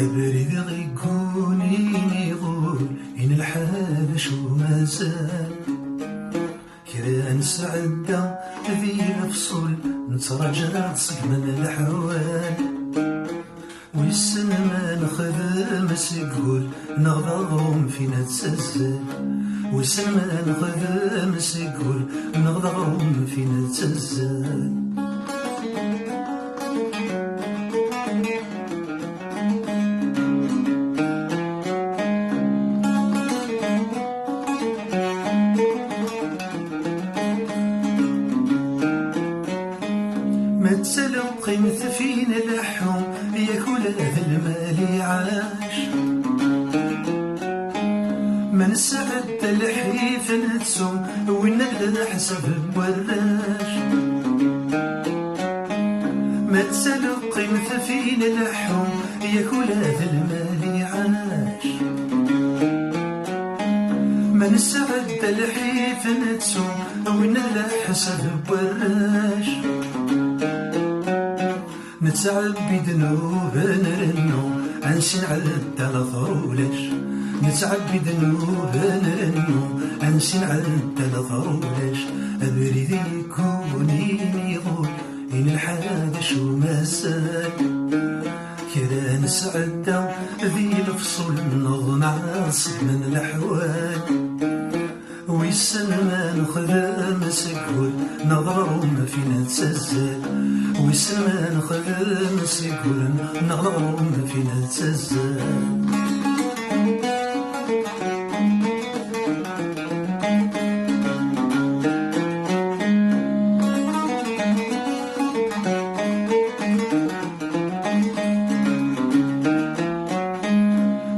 أبرد غيكوني نقول إن الحال شو مازال كذا نسعدة ذي الفصول نترجع تصق من الحوال ويسن ما نخدم سيقول نغضغهم فينا تسزل ويسن ما نخدم سيقول نغضغهم فينا تسزل ما تسلق مثفين اللحوم ياكل هذا المال عاش من سعد الحيف نتسوم ونبدا حسب الوراش ما تسلق مثفين اللحوم ياكل هذا المال عاش من سعد الحيف نتسوم ونبدا حسب الوراش نتعبي ذنوب نرنو عنسين على الثلاث رولش نتعبي ذنوب نرنو عنسين على الثلاث رولش أبريد يكوني نيضول إن الحال شو مازال كذا نسعدة ذي الفصول نضمع صد من الأحوال ويسن ما نخدم سكول نظرهم فينا تسزل ويسن ما نخدم سكول نظرهم فينا تسزل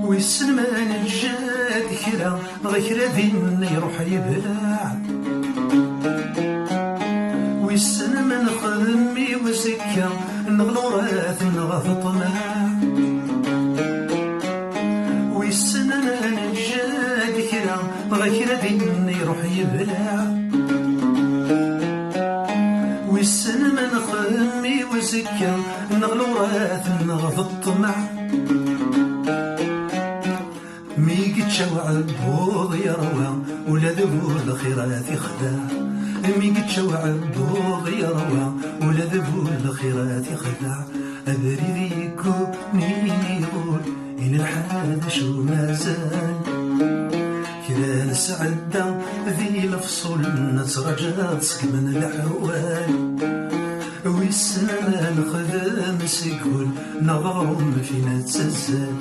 ويسن ما نجاد كرا غير ذين يروح يبلع ويسن ما نخدمي وزكا نغلو راث نغاث طمع ويسن ما نجاد كرا غير ذين يروح يبلع ويسن ما نخدمي وزكا نغلو راث نغاث الطمع مي قتشوع البوض يروى ولا ذبو الخيرات يخدع مي قتشوع البوض يروى ولا ذبو الخيرات يخدع أبريد يكوني يقول إن الحال شو مازال كذا نسعدة ذي الفصول نترجع تصق من الأحوال ويسن ما نخدم سيقول نظرهم فينا تسزل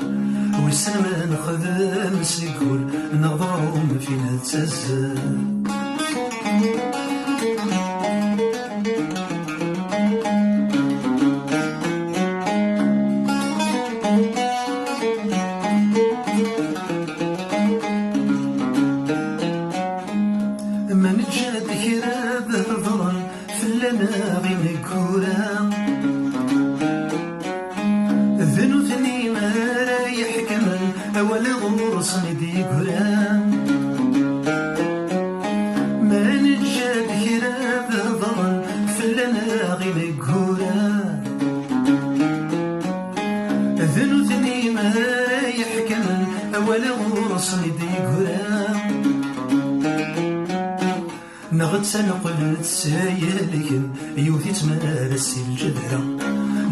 ويسن ما نخدم سيقول نظرهم فينا تسزل من جاد كراب ظلم فلنا غير كورا ذنوثني ما رايح كمان ولا غرص ندي قرام ما نجاد كراب ظلم فلنا غير كورا ذنوثني ما رايح كمان ولا غرص ندي قرام نغد سنقلت سايالكن يوثي تمارس الجدرة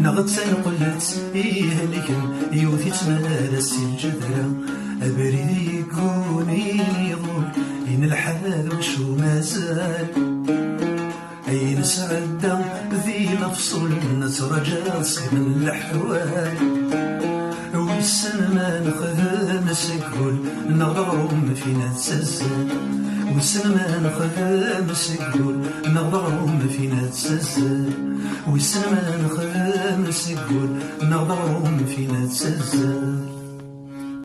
نغد سنقلت إيهالكن يوثي تمارس الجدرة أبريد يكوني يضول إن الحال وشو مازال أين سعدة ذي الفصول نترجع صق من الأحوال ويسن ما نخدم سكول نغرهم فينا تسزل ويسن ما نخدم سكول نغرهم فينا تسزل ويسن ما نخدم سكول نغرهم فينا تسزل